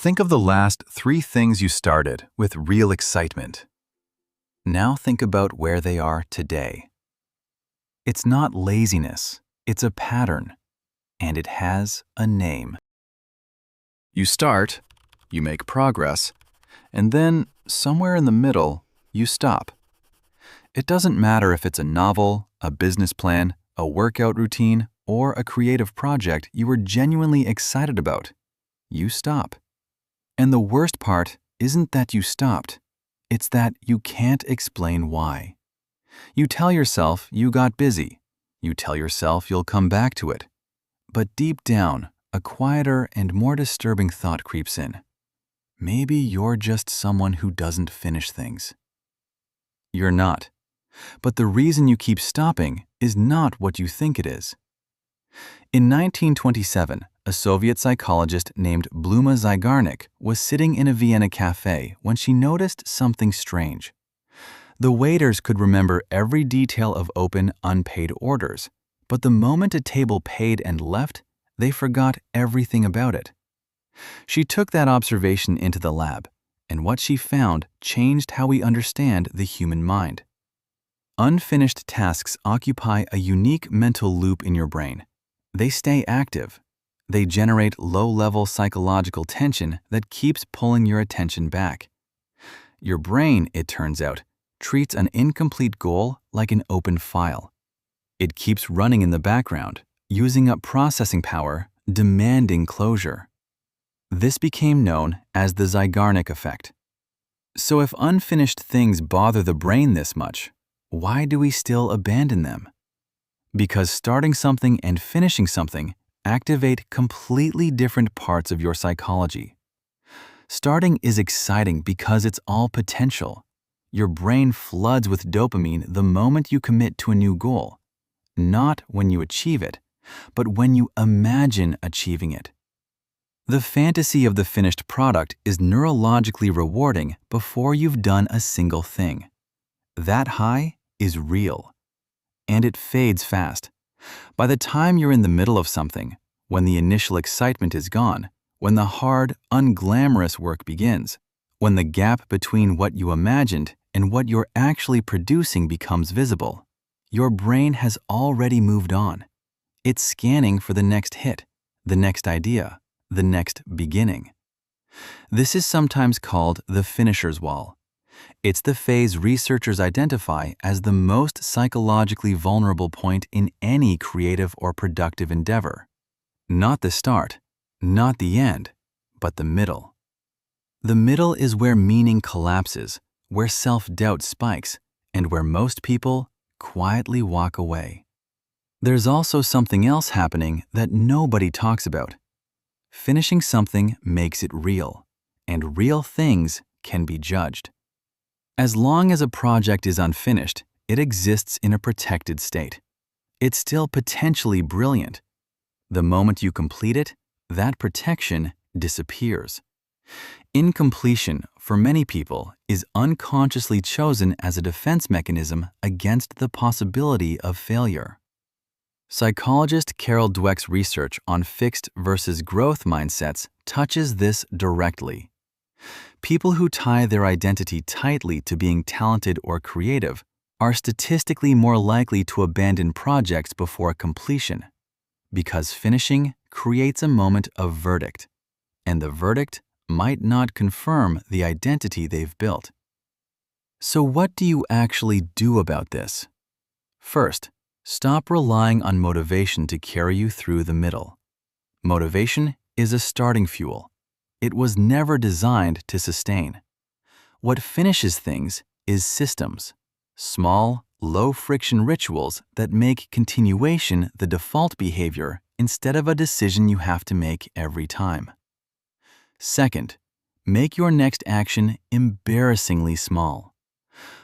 Think of the last 3 things you started with real excitement. Now think about where they are today. It's not laziness, it's a pattern, and it has a name. You start, you make progress, and then, somewhere in the middle, you stop. It doesn't matter if it's a novel, a business plan, a workout routine, or a creative project you were genuinely excited about. You stop. And the worst part isn't that you stopped. It's that you can't explain why. You tell yourself you got busy. You tell yourself you'll come back to it. But deep down, a quieter and more disturbing thought creeps in. Maybe you're just someone who doesn't finish things. You're not. But the reason you keep stopping is not what you think it is. In 1927, a Soviet psychologist named Bluma Zygarnik was sitting in a Vienna cafe when she noticed something strange. The waiters could remember every detail of open, unpaid orders, but the moment a table paid and left, they forgot everything about it. She took that observation into the lab, and what she found changed how we understand the human mind. Unfinished tasks occupy a unique mental loop in your brain. They stay active. They generate low-level psychological tension that keeps pulling your attention back. Your brain, it turns out, treats an incomplete goal like an open file. It keeps running in the background, using up processing power, demanding closure. This became known as the Zygarnik effect. So if unfinished things bother the brain this much, why do we still abandon them? Because starting something and finishing something activate completely different parts of your psychology. Starting is exciting because it's all potential. Your brain floods with dopamine the moment you commit to a new goal, not when you achieve it, but when you imagine achieving it. The fantasy of the finished product is neurologically rewarding before you've done a single thing. That high is real. And it fades fast. By the time you're in the middle of something, when the initial excitement is gone, when the hard, unglamorous work begins, when the gap between what you imagined and what you're actually producing becomes visible, your brain has already moved on. It's scanning for the next hit, the next idea, the next beginning. This is sometimes called the finisher's wall. It's the phase researchers identify as the most psychologically vulnerable point in any creative or productive endeavor. Not the start, not the end, but the middle. The middle is where meaning collapses, where self-doubt spikes, and where most people quietly walk away. There's also something else happening that nobody talks about. Finishing something makes it real, and real things can be judged. As long as a project is unfinished, it exists in a protected state. It's still potentially brilliant. The moment you complete it, that protection disappears. Incompletion, for many people, is unconsciously chosen as a defense mechanism against the possibility of failure. Psychologist Carol Dweck's research on fixed versus growth mindsets touches this directly. People who tie their identity tightly to being talented or creative are statistically more likely to abandon projects before completion, because finishing creates a moment of verdict, and the verdict might not confirm the identity they've built. So what do you actually do about this? First, stop relying on motivation to carry you through the middle. Motivation is a starting fuel. It was never designed to sustain. What finishes things is systems, small, low-friction rituals that make continuation the default behavior instead of a decision you have to make every time. Second, make your next action embarrassingly small.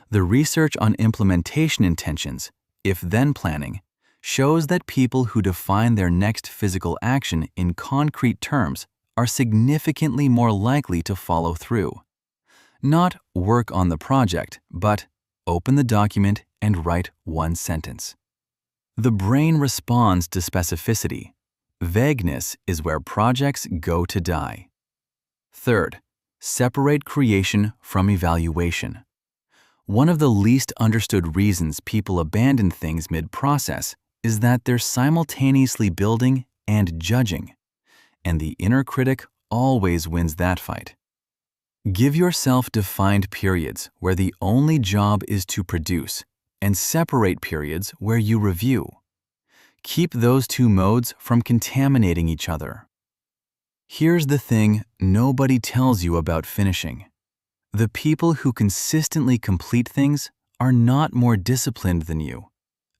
The research on implementation intentions, if-then planning, shows that people who define their next physical action in concrete terms are significantly more likely to follow through. Not work on the project, but open the document and write one sentence. The brain responds to specificity. Vagueness is where projects go to die. Third, separate creation from evaluation. One of the least understood reasons people abandon things mid-process is that they're simultaneously building and judging, and the inner critic always wins that fight. Give yourself defined periods where the only job is to produce, and separate periods where you review. Keep those two modes from contaminating each other. Here's the thing nobody tells you about finishing. The people who consistently complete things are not more disciplined than you.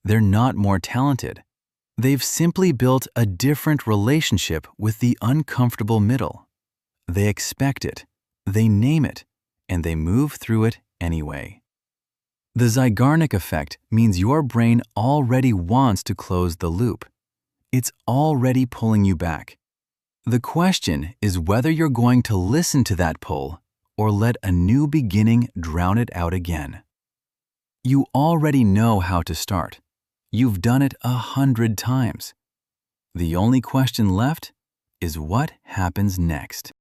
They're not more talented. They've simply built a different relationship with the uncomfortable middle. They expect it, they name it, and they move through it anyway. The Zeigarnik effect means your brain already wants to close the loop. It's already pulling you back. The question is whether you're going to listen to that pull or let a new beginning drown it out again. You already know how to start. You've done it 100 times. The only question left is what happens next.